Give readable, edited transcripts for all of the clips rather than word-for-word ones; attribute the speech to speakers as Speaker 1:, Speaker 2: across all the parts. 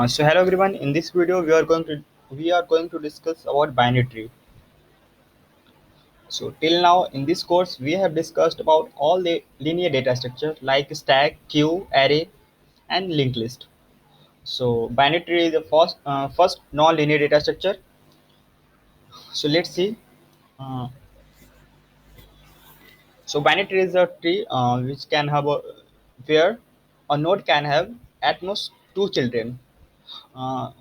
Speaker 1: So hello everyone. In this video, we are going to discuss about binary tree. So till now in this course, we have discussed about all the linear data structure like stack, queue, array, and linked list. So binary tree is the first non-linear data structure. So let's see. Uh, so binary tree is a tree which can have a where a node can have at most two children. Uh,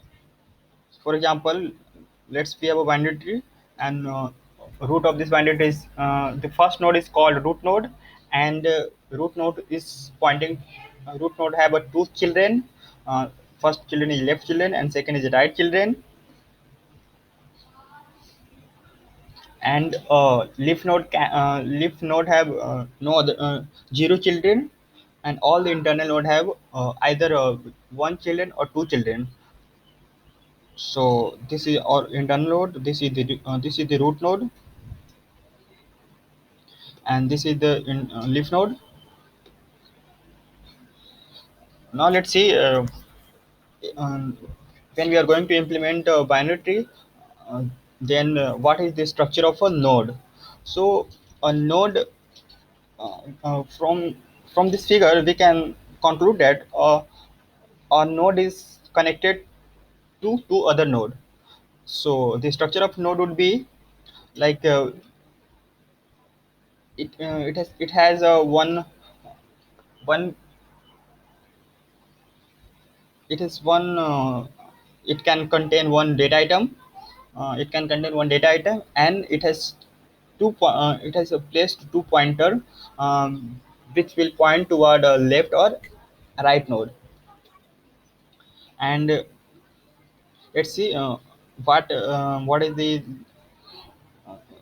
Speaker 1: For example, let's we have a binary tree, and root of this binary tree is the first node is called root node, and root node is pointing. Root node have two children. Uh, First children is left children, and second is right children. And leaf node have no other zero children, and all the internal node have either one children or two children. So this is our internal node. This is the root node, and this is the leaf node. Now let's see um, when we are going to implement a binary tree, uh, then what is the structure of a node? So a node from this figure we can conclude that a node is connected to two other node. So the structure of node would be like it has a one it is one it can contain one data item. It can contain one data item, and it has a placed two pointer, which will point toward a left or right node. And let's see what is the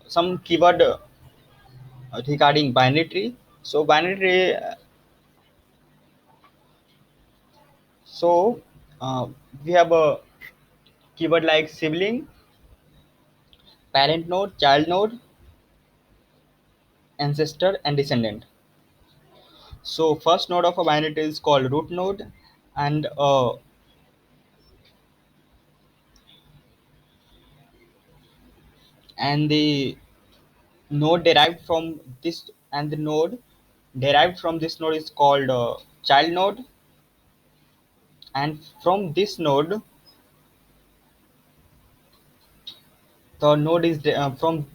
Speaker 1: some keyword regarding binary tree. So binary tree, so uh, we have a keyword like sibling, parent node, child node, ancestor, and descendant. So first node of a binary tree is called root node, and the node derived from this and the node derived from this node is called child node, and from this node the node is from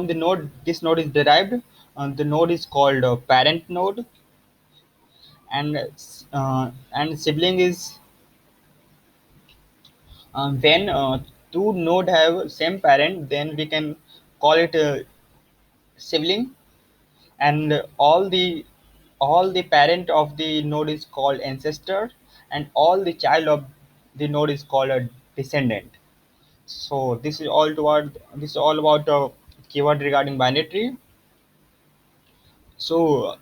Speaker 1: the node this node is derived. The node is called parent node, and sibling is when two node have same parent, then we can call it sibling. And all the parent of the node is called ancestor, and all the child of the node is called a descendant. So this is all about keyword regarding binary tree. So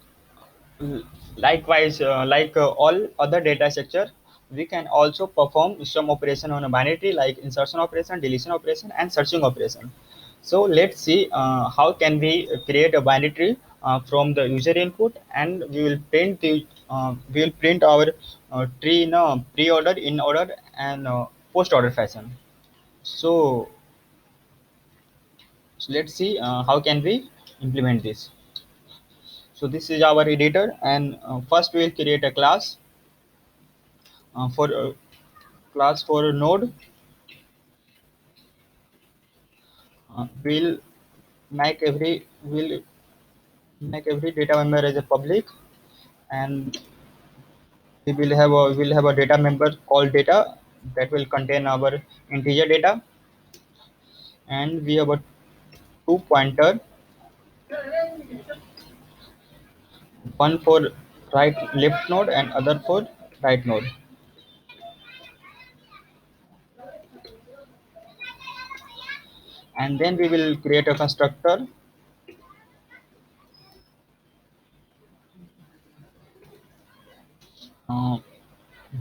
Speaker 1: likewise, like all other data structure, we can also perform some operation on a binary tree like insertion operation, deletion operation, and searching operation. So let's see how can we create a binary tree from the user input, and we will print our tree in a pre-order, in order, and post order fashion. So, let's see how can we implement this. So this is our editor, and first we will create a class for a node. We'll we'll make every data member as a public, and we will have a data member called data that will contain our integer data, and we have a two pointer, one for right left node and other for right node. And then we will create a constructor. Uh,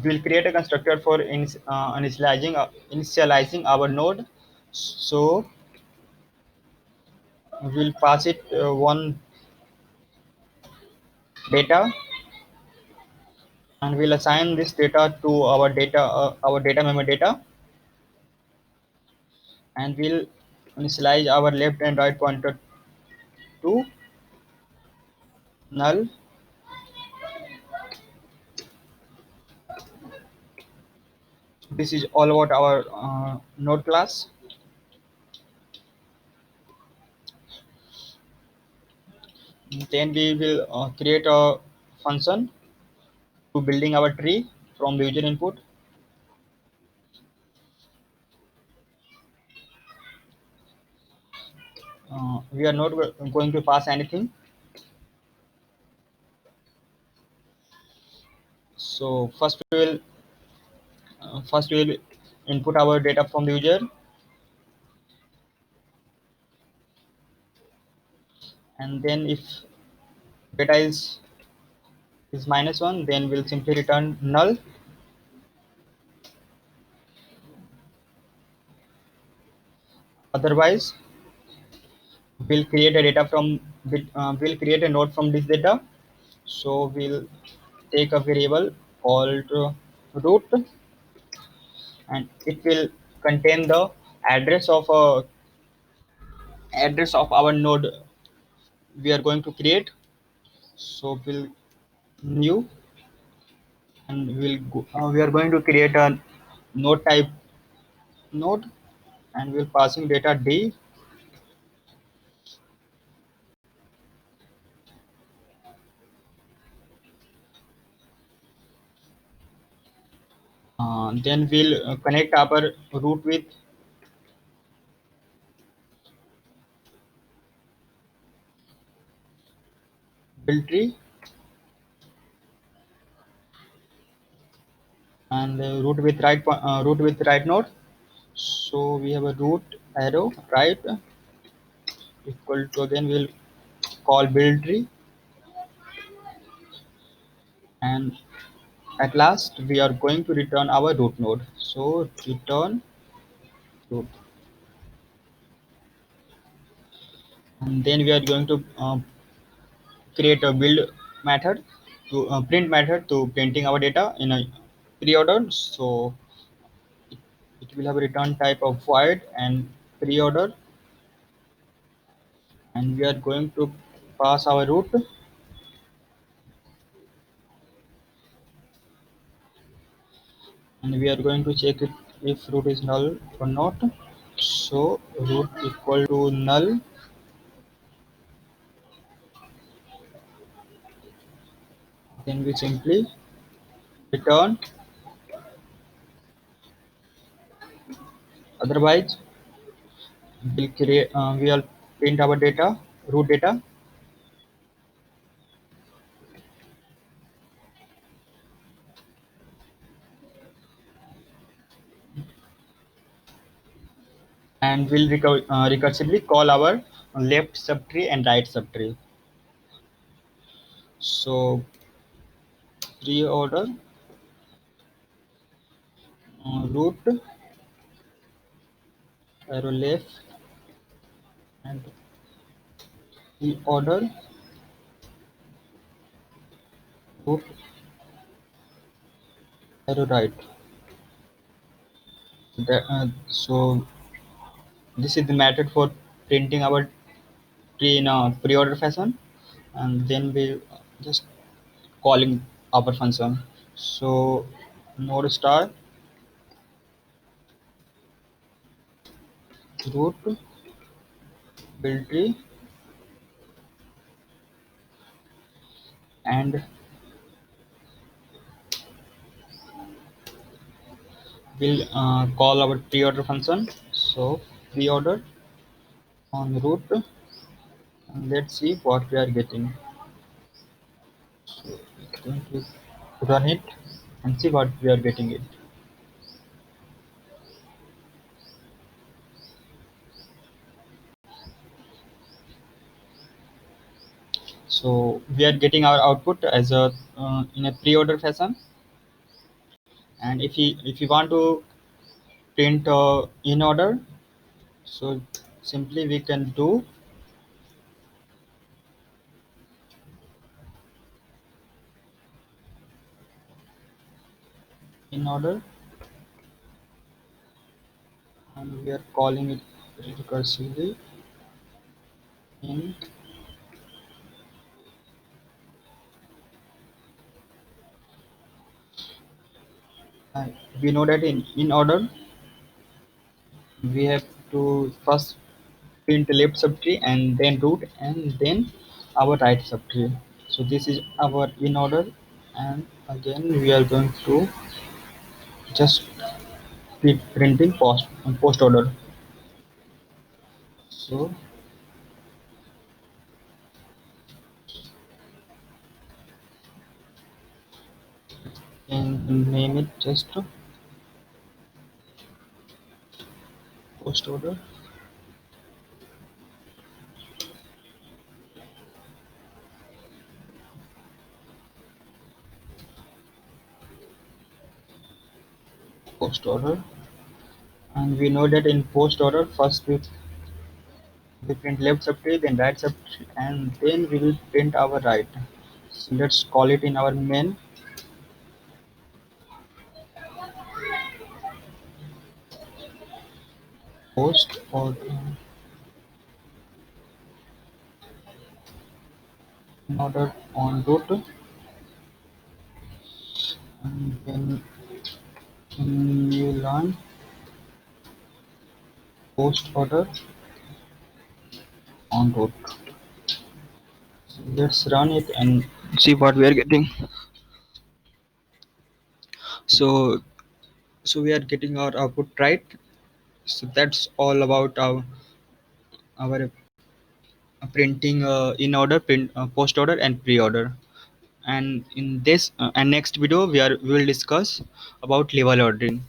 Speaker 1: we'll create a constructor for initializing our node. So we'll pass it one data, and we'll assign this data to our data memory data, and we'll initialize our left and right pointer to null. This is all about our node class. Then we will create a function to building our tree from the user input. We are not going to pass anything. So first we will input our data from the user, and then if data is -1, then we'll simply return null. Otherwise, we'll create a node from this data. So we'll take a variable called root, and it will contain the address of our node we are going to create. So we'll new, and we are going to create a node type node, and we'll passing data d. Then we'll connect our root with build tree, and root with right node. So we have a root arrow right equal to, again we'll call build tree, and at last we are going to return our root node. So return root, and then we are going to create a build method to print method to printing our data in a preorder. So it will have a return type of void and preorder, and we are going to pass our root, and we are going to check it if root is null or not. So root equal to null, then we simply return. Otherwise, we'll print our data, root data, and we'll recursively call our left subtree and right subtree. So preorder root arrow left, and preorder root arrow right. So this is the method for printing our tree in a pre-order fashion, and then we just calling our function. So node star root build tree, and we'll call our pre-order function. So pre-order on root, and let's see what we are getting. So it's going to run it and see what we are getting it. So we are getting our output as a in a pre-order fashion, and if you want to print in order, so simply we can do in order, and we are calling it recursively in. uh, we know that in order we have to first print left subtree and then root and then our right subtree. So this is our in order, and again we are going to just keep printing post order. So and name it just post order, post order, and we know that in post order first we print left subtree then right subtree and then we will print our right. So let's call it in our main post order in order on root, and then you learn post order on root. So let's run it and see what we are getting. So we are getting our output right. So that's all about our printing in order, print post order and pre-order. And in this and next video we will discuss about level ordering.